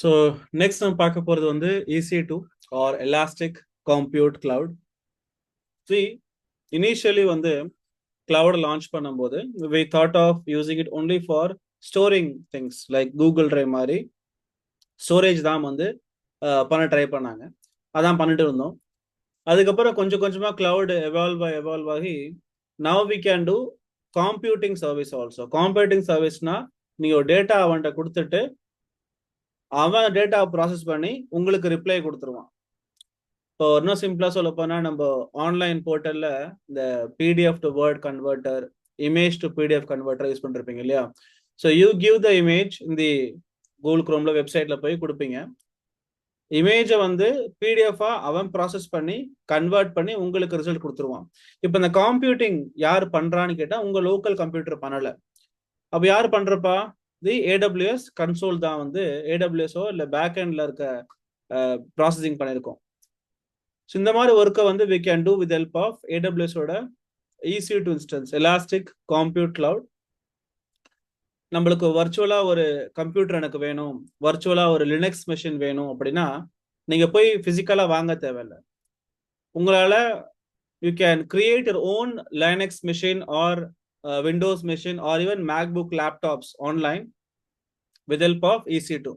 So next நம்ம பார்க்க போகிறது வந்து EC2 or elastic compute cloud. Initially வந்து கிளவுட் லான்ச் பண்ணும்போது we thought of using it only for storing things like Google Drive மாதிரி storage தான் வந்து பண்ண ட்ரை பண்ணாங்க. அதான் பண்ணிட்டு இருந்தோம். அதுக்கப்புறம் கொஞ்சம் கொஞ்சமாக கிளவுட் எவால்வ் ஆகி now we can do computing service also. Computing சர்வீஸ்னா நீங்கள் ஒரு டேட்டா அவன்கிட்ட கொடுத்துட்டு அவன் டேட்டா ப்ராசஸ் பண்ணி உங்களுக்கு ரிப்ளை கொடுத்துருவான். இப்போ இன்னும் சிம்பிளா சொல்ல போனா நம்ம ஆன்லைன் போர்ட்டல்ல இந்த PDF to word converter, image to PDF converter use பண்ணிருப்பீங்க இல்லையா? So you give the image இந்த கூகுள் குரோம்ல வெப்சைட்ல போய் கொடுப்பீங்க. இமேஜை வந்து பிடிஎஃபா அவன் ப்ராசஸ் பண்ணி கன்வெர்ட் பண்ணி உங்களுக்கு ரிசல்ட் கொடுத்துருவான். இப்போ இந்த காம்ப்யூட்டிங் யார் பண்றான்னு கேட்டா உங்க லோக்கல் கம்ப்யூட்டர் பண்ணல. அப்ப யார் பண்றப்பா? தி AWS கன்சோல் தான் வந்து AWSஓ இல்லை பேக் எண்ட்ல இருக்க ப்ராசஸிங் பண்ணியிருக்கோம். ஸோ இந்த மாதிரி ஒர்க்கை வந்து we can do with help of AWS ஓட EC2 instance, elastic compute cloud. நம்மளுக்கு வர்ச்சுவலா ஒரு கம்ப்யூட்டர் எனக்கு வேணும், வர்ச்சுவலா ஒரு லினக்ஸ் மெஷின் வேணும் அப்படின்னா நீங்க போய் பிசிக்கலா வாங்க தேவையில்லை. உங்களால you can create your own Linux machine or Windows machine or even MacBook laptops online with help of EC2,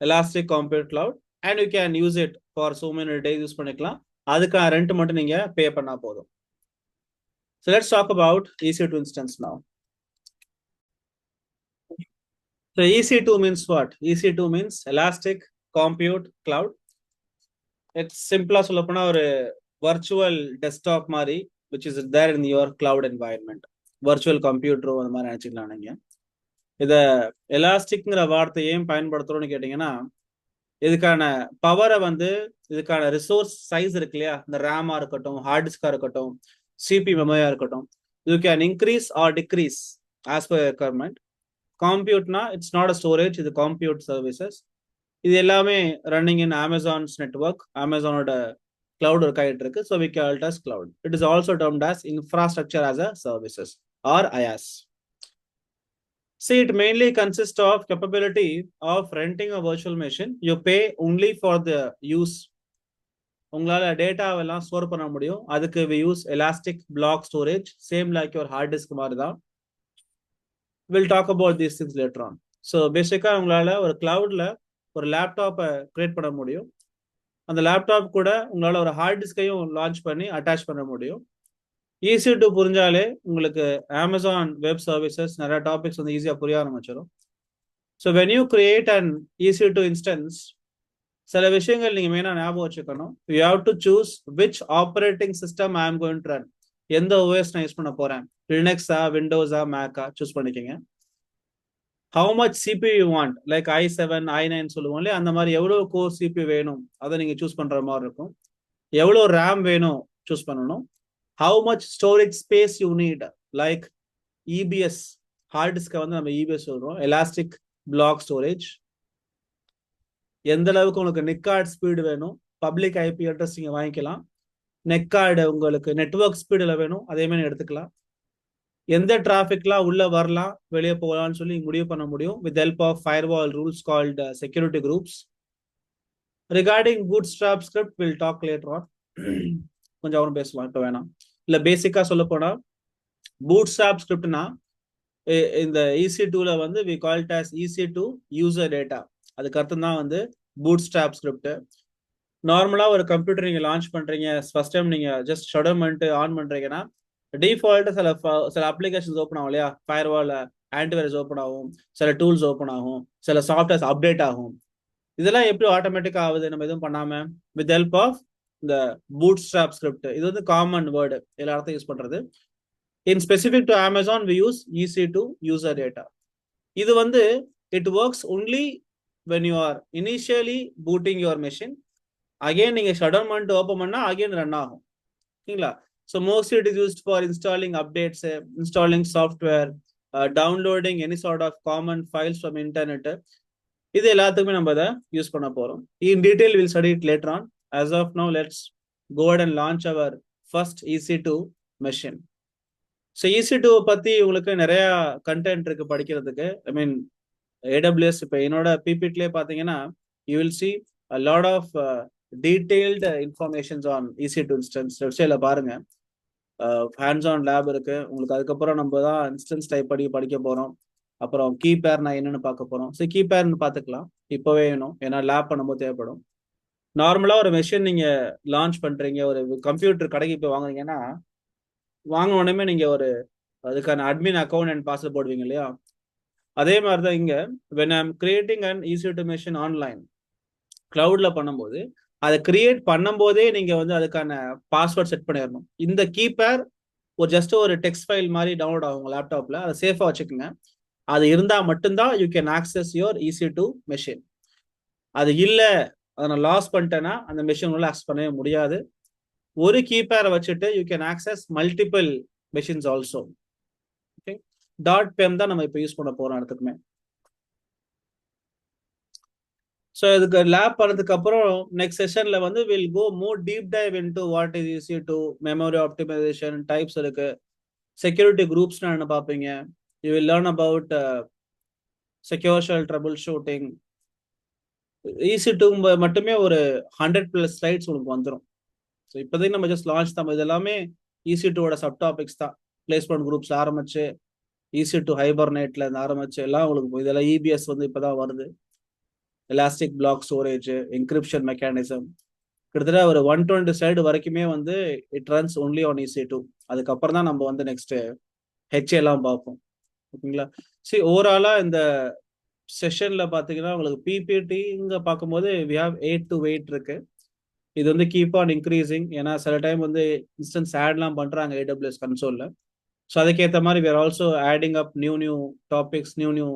எலாஸ்டிக் கம்ப்யூட் கிளவுட், and you can use it for so many days use பண்ணிக்கலாம். அதுக்கான ரெண்ட் மட்டும் நீங்க பே பண்ணா போதும். So let's talk about EC2 instance now. So EC2 means what? EC2 means Elastic Compute Cloud. It's simple சொல்ல போனா ஒரு virtual desktop மாதிரி which is there in your cloud environment. Virtual computer அந்த மாதிரி நினைச்சுக்கலாம் நீங்க. இத எலாஸ்டிக்ங்கிற வார்த்தை ஏன் பயன்படுத்துறோம்னு கேட்டீங்கன்னா இதுக்கான பவரை வந்து இதுக்கான ரிசோர்ஸ் சைஸ் இருக்கு இல்லையா, இந்த ரேமா இருக்கட்டும், ஹார்ட் டிஸ்கா இருக்கட்டும், சிபி மெமரியா இருக்கட்டும், you can increase or decrease as per requirement. காம்ப்யூட்னா இட்ஸ் நாட் அ ஸ்டோரேஜ், இது காம்ப்யூட் சர்வீசஸ். இது எல்லாமே ரன்னிங் இன் அமேசான்ஸ் நெட்வொர்க், அமேசானோட கிளவுட் ஒர்க் ஆகிட்டு இருக்கு. So we call it as cloud. It is also termed as infrastructure as a services or IaaS. See, it mainly consists of capability of renting a virtual machine. You pay only for the use. உங்களால டேட்டாவெல்லாம் store பண்ண முடியும். அதுக்கு we use elastic block storage, same like your hard disk மாதிரி தான். We'll talk about these things later on. So பேசிக்கா உங்களால ஒரு கிளவுட்ல ஒரு லேப்டாப்பை கிரியேட் பண்ண முடியும். அந்த லேப்டாப் கூட உங்களால ஒரு ஹார்ட் டிஸ்கையும் லான்ச் பண்ணி அட்டாச் பண்ண முடியும். EC2 புரிஞ்சாலே உங்களுக்கு அமேசான் வெப் சர்வீசஸ் நிறைய டாபிக்ஸ் வந்து ஈஸியாக புரிய ஆரம்பிச்சிடும். So when you create and EC2 instance, சில விஷயங்கள் நீங்கள் மெயினாக ஞாபகம் வச்சுக்கணும். You have to choose which operating system I am going to run. எந்த OS நான் யூஸ் பண்ண போகிறேன், லினக்ஸா, விண்டோஸா, மேக்கா சூஸ் பண்ணிக்கோங்க. How much CPU you want, like i7, i9 சொல்லுவோம் இல்லையா, அந்த மாதிரி எவ்வளோ கோர் CPU வேணும் அதை நீங்கள் சூஸ் பண்ணுற மாதிரி இருக்கும். எவ்வளோ ரேம் வேணும் சூஸ் பண்ணணும். How much storage space you need, like EBS, hard disk வந்து நம்ம EBS சொல்றோம், எலாஸ்டிக் பிளாக் ஸ்டோரேஜ். எந்த அளவுக்கு உங்களுக்கு நெக்கார்ட் ஸ்பீடு வேணும், பப்ளிக் IP அட்ரஸ் நீங்க வாங்கிக்கலாம். நெக்கார்டு உங்களுக்கு நெட்வொர்க் ஸ்பீடில் வேணும், அதே மாதிரி எடுத்துக்கலாம். எந்த டிராஃபிக்லாம் உள்ள வரலாம், வெளியே போகலாம்னு சொல்லி முடிவு பண்ண முடியும் with help of firewall rules called security groups. Regarding bootstrap script, we'll talk later on. கொஞ்சம் அப்புறம் பேசலாம், இப்போ வேணாம். இல்லை பேசிக்காக சொல்ல போனால் பூட்ஸ்ட்ராப் ஸ்கிரிப்ட்னா இந்த EC2ல வந்து we call it as EC2 user data. அதுக்கு அர்த்தம் தான் வந்து பூட்ஸ்ட்ராப் ஸ்கிரிப்ட். நார்மலாக ஒரு கம்ப்யூட்டர் நீங்கள் லான்ச் பண்ணுறீங்க, ஃபர்ஸ்ட் டைம் நீங்கள் ஜஸ்ட் ஷட்டர் பண்ணிட்டு ஆன் பண்ணுறீங்கன்னா டிஃபால்ட்டு சில அப்ளிகேஷன்ஸ் ஓப்பன் ஆகும் இல்லையா, ஃபயர்வால், ஆன்டிவைரஸ் ஓப்பன் ஆகும், சில டூல்ஸ் ஓப்பன் ஆகும், சில சாஃப்ட்வேர்ஸ் அப்டேட் ஆகும். இதெல்லாம் எப்படி ஆட்டோமேட்டிக்காக ஆகுது நம்ம எதுவும் பண்ணாமல் வித் ஹெல்ப் ஆஃப் இந்த பூட்ஸ்ட்ராப் ஸ்கிரிப்ட். இது வந்து காமன் வேர்டு, எல்லா இடத்தையும் யூஸ் பண்றது. In specific to Amazon we use EC2 user data. இது வந்து it works only when you are initially booting your machine. Again நீங்க ஷட் டவுன் பண்ணிட்டு ஓப்பன் பண்ணா அகைன் ரன் ஆகும், ஓகேங்களா? So mostly it is used for installing updates, installing software, downloading any sort of common files from internet. இது எல்லாத்துக்குமே நம்ம அதை use பண்ண போறோம். In detail will study it later on. As of now, let's go ahead and launch our first EC2 machine. So EC2 பத்தி உங்களுக்கு நிறைய content இருக்கு படிக்கிறதுக்கு. ஐ மீன் AWS இப்போ என்னோட PPTலே பார்த்தீங்கன்னா you will see a lot of detailed informations on EC2 instance. வெப்சைட்ல பாருங்க, ஹேண்ட்ஸ் ஆன் லேப் இருக்கு உங்களுக்கு. அதுக்கப்புறம் நம்ம தான் இன்ஸ்டன்ஸ் டைப் படிக்க போறோம். அப்புறம் கீ பேர் நான் என்னன்னு பார்க்க போறோம். சரி, கீ பேர்னு பார்த்துக்கலாம். இப்போவே வேணும், ஏன்னா லேப் பண்ணும்போது தேவைப்படும். நார்மலா ஒரு மெஷின் நீங்க லான்ச் பண்றீங்க, ஒரு கம்ப்யூட்டர் கடைக்கு போய் வாங்குறீங்கன்னா, வாங்க உடனே நீங்க ஒரு அதுக்கான அட்மின் அக்கௌண்ட் அண்ட் பாஸ்வேர்ட் போடுவீங்க இல்லையா? அதே மாதிரி தான் இங்க when I'm creating an EC2 machine online கிளவுட்ல பண்ணும்போது, அதை கிரியேட் பண்ணும்போதே நீங்க வந்து அதுக்கான பாஸ்வேர்ட் செட் பண்ணிடணும். இந்த கீபேர் ஒரு ஜஸ்ட் ஒரு டெக்ஸ்ட் ஃபைல் மாதிரி டவுன்லோட் ஆகும் உங்க லேப்டாப்ல. அதை சேஃபா வச்சுக்கோங்க. அது இருந்தா மட்டும்தான் you can access your EC2 machine. அது இல்லை, அதை நான் லாஸ் பண்ணிட்டேன்னா அந்த மெஷின் உள்ள ஆக்சஸ் பண்ணவே முடியாது. ஒரு கீபேரை வச்சுட்டு you can access multiple machines also. Okay, .pem தான் நம்ம இப்போ யூஸ் பண்ண போறோம் இடத்துக்குமே. ஸோ இதுக்கு லேப் பண்ணதுக்கு அப்புறம் நெக்ஸ்ட் செஷன்ல வந்து will go more deep dive into what is EC2, memory optimisation types இருக்கு, செக்யூரிட்டி குரூப்ஸ்னா என்ன பார்ப்பீங்க. You will learn about secure shell trouble shooting. EC2 மட்டுமே ஒரு 100+ ஸ்லைட்ஸ் உங்களுக்கு வந்துடும். ஸோ இப்போதைக்கு நம்ம ஜஸ்ட் லான்ச் தான். இது எல்லாமே EC2ஓட சப் டாபிக்ஸ் தான். பிளேஸ்மெண்ட் குரூப்ஸ் ஆரம்பிச்சு EC2 ஹைபர்நெட்ல இருந்து ஆரம்பிச்சு எல்லாம் உங்களுக்கு இதெல்லாம் EBS வந்து இப்போதான் வருது. Elastic block storage, encryption mechanism, கிட்டத்தட்ட ஒரு 120 ஸ்லைடு வரைக்குமே வந்து it runs only on EC2. அதுக்கப்புறம் தான் நம்ம வந்து நெக்ஸ்ட் HA எல்லாம் பார்ப்போம். ஓகேங்களா? சரி, ஓவராலா இந்த செஷன்ல பாத்தீங்கன்னா உங்களுக்கு PPT இங்க பார்க்கும்போது we have 8 to 8 இருக்கு. இது வந்து கீப் ஆன் இன்க்ரீசிங். ஏன்னா சில டைம் வந்து இன்ஸ்டன்ஸ் ஆட்லாம் பண்றாங்க AWS கன்சோல்ல. ஸோ அதுக்கேற்ற மாதிரி we are also adding up new topics, new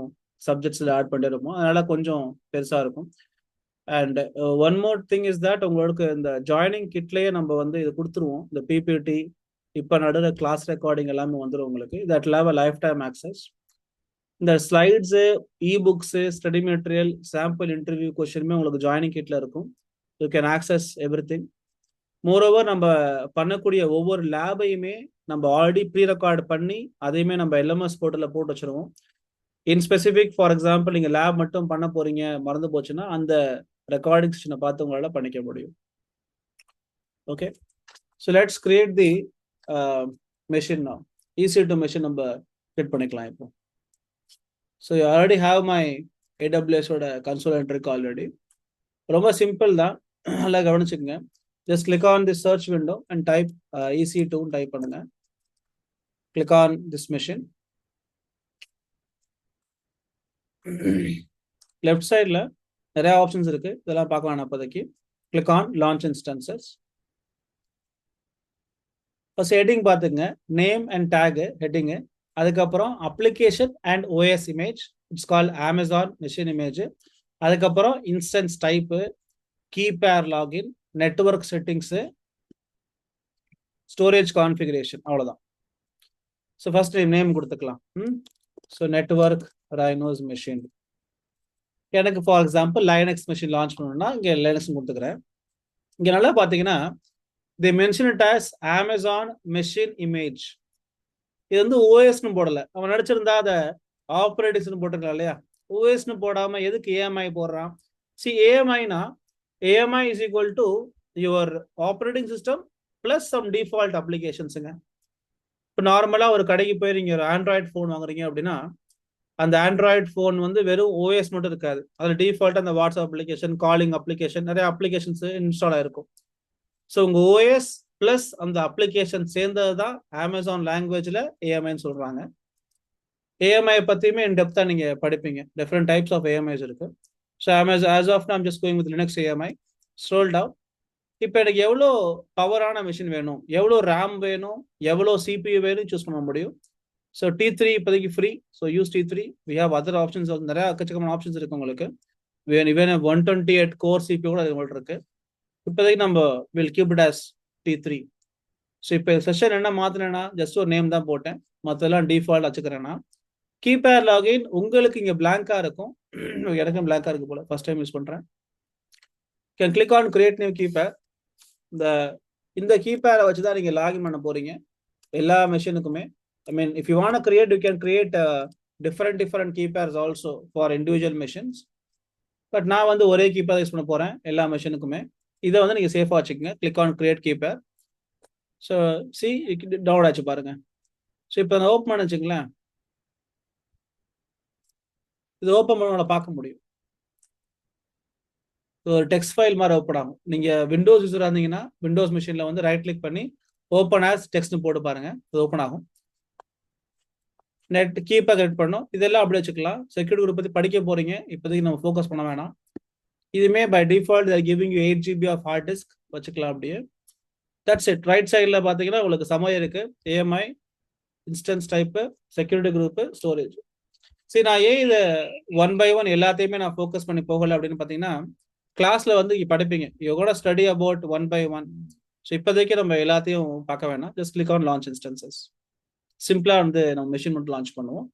சப்ஜெக்ட்ஸில் ஆட் பண்ணிருப்போம். அதனால கொஞ்சம் பெருசாக இருக்கும். And one more thing is that உங்களுக்கு இந்த ஜாயினிங் கிட்லேயே நம்ம வந்து இது கொடுத்துருவோம். இந்த PPT இப்போ நடுற கிளாஸ் ரெக்கார்டிங் எல்லாமே வந்துடும் உங்களுக்கு. That will have a lifetime access. இந்த slides, ebooks, study material, sample interview கொஸ்டினுமே உங்களுக்கு ஜாயினிங் கிட்ல இருக்கும். You can access everything. Moreover நம்ம பண்ணக்கூடிய ஒவ்வொரு லேபையுமே நம்ம ஆல்ரெடி ப்ரீ ரெக்கார்ட் பண்ணி அதையுமே நம்ம LMS போர்ட்டலில் போட்டு வச்சிருவோம். இன் ஸ்பெசிஃபிக் ஃபார் எக்ஸாம்பிள் நீங்கள் லேப் மட்டும் பண்ண போறீங்க, மறந்து போச்சுன்னா அந்த ரெக்கார்டிங் செஷனை பார்த்து உங்களால் பண்ணிக்க முடியும். Okay, so let's create the machine. EC2 machine நம்ம கிரியேட் பண்ணிக்கலாம் இப்போ. So you already have my AWSோட கன்சோல் என்ட்ரிக்கு ஆல்ரெடி. ரொம்ப சிம்பிள் தான், நல்லா கவனிச்சுக்கோங்க. Just click on the search window and type EC2 type பண்ணுங்க. Click on this machine. Left சைடில் நிறைய ஆப்ஷன்ஸ் இருக்கு, இதெல்லாம் பார்க்க வேணாம் அப்போதைக்கு. Click on launch instances. First heading பார்த்துங்க, நேம் அண்ட் டேக் ஹெட்டிங்கு. அதுக்கப்புறம் application and OS image, it's call Amazon machine image. அதுக்கப்புறம் instance type, key pair login, network settings, storage configuration, அவ்வளோதான். ஸோ ஃபர்ஸ்ட் நேம் கொடுத்துக்கலாம். So network rhinos machine. எனக்கு for example Linux machine launch பண்ணணும்னா இங்கே Linux கொடுத்துக்கிறேன். இங்கே நல்லா பார்த்தீங்கன்னா they mention it as Amazon machine image. இது வந்து OSன்னு போடலை. அவன் நடிச்சிருந்தா அதை ஆப்ரேட்டிங்ஸ்னு போட்டிருக்கலாம் இல்லையா? OSன்னு போடாமல் எதுக்கு AMI போடுறான்? AMIனா AMI is equal to your operating system plus some default applications-ங்க. இப்போ நார்மலாக ஒரு கடைக்கு போய் நீங்கள் ஒரு ஆண்ட்ராய்டு ஃபோன் வாங்குறீங்க அப்படின்னா அந்த ஆண்ட்ராய்டு ஃபோன் வந்து வெறும் OS மட்டும் இருக்காது. அதில் டிஃபால்ட்டாக அந்த வாட்ஸ்அப் அப்ளிகேஷன், காலிங் அப்ளிகேஷன், நிறைய அப்ளிகேஷன்ஸ் இன்ஸ்டால் ஆயிருக்கும். ஸோ உங்கள் OS ப்ளஸ் அந்த அப்ளிகேஷன் சேர்ந்தது தான் Amazon லாங்குவேஜில் AMIன்னு சொல்கிறாங்க. AMI பற்றியுமே இன் டெப்த்தாக நீங்கள் படிப்பீங்க. டிஃப்ரெண்ட் டைப்ஸ் ஆஃப் AMIs இருக்கு. So Amazon as of now I'm just going with Linux AMI. Scroll down. இப்போ எனக்கு எவ்வளோ பவரான மிஷின் வேணும், எவ்வளோ ரேம் வேணும், எவ்வளோ CPU வேணும் சூஸ் பண்ண முடியும். ஸோ T3 இப்போதைக்கு ஃப்ரீ. So use T3. We have other options, நிறைய அக்கச்சக்கமான ஆப்ஷன்ஸ் இருக்கு உங்களுக்கு. இவன் 128 கோர் CPU கூட உங்கள்கிட்ட இருக்கு. இப்போதைக்கு நம்ம will keep it as T3. So இப்போ செஷன் என்ன மாத்தினேன்னா ஜஸ்ட் ஒரு நேம் தான் போட்டேன், மற்றெல்லாம் டிஃபால்ட் வச்சுக்கிறேன்னா. கீபேர் லாகின் உங்களுக்கு இங்கே பிளாங்கா இருக்கும். எனக்கும் பிளாங்கா இருக்கு போல, ஃபர்ஸ்ட் டைம் யூஸ் பண்றேன். Can click on create new key pair. இந்த கீபேரை வச்சு தான் நீங்க லாகின் பண்ண போறீங்க எல்லா மெஷினுக்குமே. I mean, if you want to create, you can create different keypads also for individual machines. But நான் வந்து ஒரே கீப்பர் யூஸ் பண்ண போறேன் எல்லா மெஷினுக்குமே. இதை வந்து நீங்க சேஃபா வச்சுக்கோங்க. Click on create keeper. So C download ஆச்சு பாருங்க. ஸோ இப்போ நான் ஓப்பன் பண்ண வச்சுங்களேன், இது ஓப்பன் பண்ண பார்க்க முடியும். ஒரு டெக்ஸ்ட் ஃபைல் மாதிரி ஓப்பன் ஆகும். நீங்க விண்டோஸ் யூஸராக இருந்தீங்கன்னா விண்டோஸ் மிஷின்ல வந்து ரைட் கிளிக் பண்ணி ஓப்பன் ஆஸ் டெக்ஸ்ட்னு போட்டு பாருங்க, இது ஓப்பன் ஆகும். நெட் கீப்பை கரெக்ட் பண்ணோம். இதெல்லாம் அப்படி வச்சுக்கலாம். செக்யூரிட்டி குரூப் பற்றி படிக்க போறீங்க, இப்போதைக்கு நம்ம ஃபோக்கஸ் பண்ண வேணாம். இதுமே by default giving you 8 GB of hard disk வச்சுக்கலாம் அப்படியே. That's it. ரைட் சைடில் பார்த்தீங்கன்னா உங்களுக்கு சமயம் இருக்கு. AMI, instance type, security group, storage. சரி, நான் ஏன் இதை 1 by 1 எல்லாத்தையுமே நான் ஃபோக்கஸ் பண்ணி போகலை அப்படின்னு பார்த்தீங்கன்னா, கிளாஸ்ல வந்து படிப்பீங்க, you gonna study about 1 by 1. So இப்போதைக்கு நம்ம எல்லாத்தையும் பார்க்க வேணாம். Just click on launch instances. சிம்பிளா வந்து நம்ம மெஷின் மட்டும் லான்ச் பண்ணுவோம்.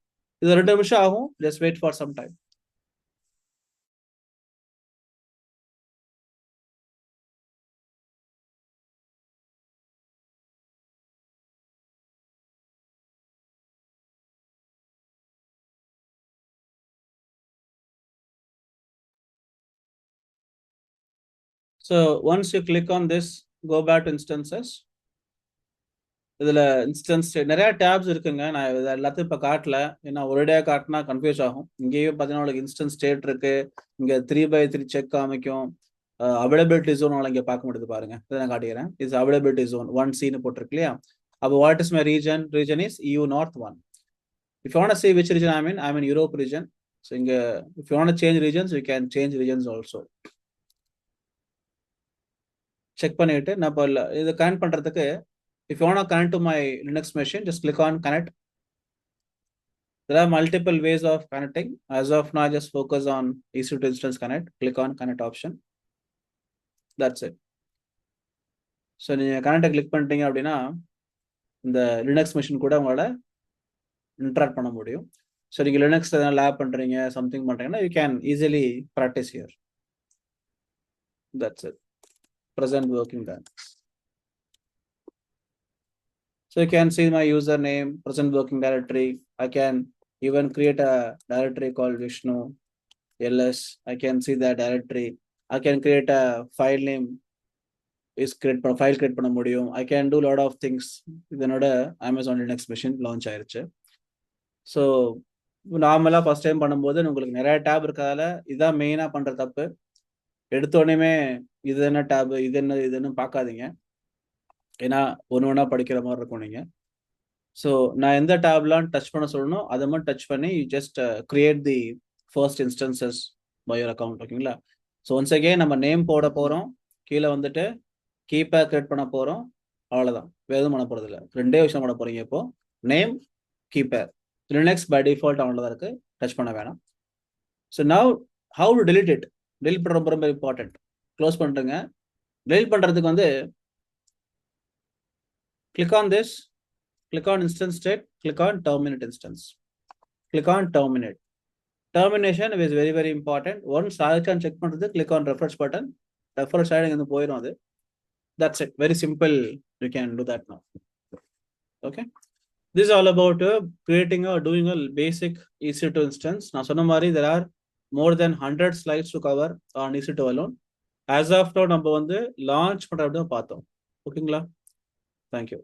இது 2 நிமிஷம் ஆகும். Just wait for some time. So once you click on this, go back to instances. இதுல இன்ஸ்டன்ஸ் நிறைய டேப்ஸ் இருக்குங்க. நான் இது எல்லாத்தையும் இப்போ காட்டல, ஏன்னா ஒரேடியா காட்டினா கன்ஃபியூஸ் ஆகும். இங்கேயும் பார்த்தீங்கன்னா உங்களுக்கு இன்ஸ்டன்ஸ் ஸ்டேட் இருக்கு, இங்க 3x3 செக் காமிக்கும். அவைலபிலிட்டி ஜோன் இங்கே பார்க்க முடியுது பாருங்க. இதை நான் காட்டிக்கிறேன். இஸ் அவைலபிலிட்டி ஜோன் 1C போட்டிருக்கு இல்லையா? அப்போ what is my region? Region is EU North 1. If you want to see which region I'm in Europe region. So if you want to change regions, you can change regions also. Check பண்ணிட்டு நான் இப்போ இதை connect பண்றதுக்கு, if you want to connect to my Linux machine, just click on connect. There are multiple ways of connecting. As of now, just focus on EC2 instance connect. Click on connect option. That's it. So நீங்க connect click பண்ணிட்டீங்க அப்படின்னா இந்த Linux machine கூட உங்களோட interact பண்ண முடியும். So நீங்க Linux lab பண்றீங்க, சம்திங் பண்றீங்கன்னா you can easily practice here. That's it. Present working done. So you can see my username, present working directory. I can even create a directory called Vishnu ls. I can see that directory. I can create a file name. File create பண்ண முடியும். I can do lot of things. இதனோட Amazon Linux machine launch ஆயிருச்சு. So நார்மலாக first time பண்ணும்போது உங்களுக்கு நிறைய tape இருக்கிறதால இதான் மெயினாக பண்ணுற தப்பு. எடுத்தோடனே இது என்ன டேப், இது என்ன பார்க்காதீங்க, ஏன்னா ஒன்று ஒன்றா படிக்கிற மாதிரி இருக்கும் நீங்கள். ஸோ நான் எந்த டேப்லாம் டச் பண்ண சொல்லணும் அதை மட்டும் டச் பண்ணி just create the first instances by your account. ஓகேங்களா? ஸோ ஒன்ஸ் அகேன் நம்ம நேம் போட போகிறோம், கீழே வந்துட்டு கீபேட் கிரியேட் பண்ண போகிறோம், அவ்வளோதான். வேறு எதுவும் பண்ண போகிறது இல்லை. 2 விஷயம் பண்ண போகிறீங்க இப்போ, name, keypad. Linux by default அவ்வளோதான் இருக்கு, டச் பண்ண வேணாம். So now how to delete it? delete பண்ணுற ரொம்ப ரொம்ப இம்பார்ட்டன்ட். க்ளோஸ் பண்ணுறேங்க. delete பண்ணுறதுக்கு வந்து click on this, click on instance state, click on terminate instance, click on terminate. Termination is very very important. Once ஆயிடுச்சான்னு check பண்ணுறது, click on refresh button. refresh ஆகிடுங்க, வந்து போயிடும் அது. That's it. Very simple. You can do that now. Okay. This is all about creating or doing a basic EC2 instance. நான் சொன்ன மாதிரி there are more than 100 slides to cover on EC2 alone. As of now நம்ம வந்து launch பண்ணுறது பார்த்தோம். ஓகேங்களா? Thank you.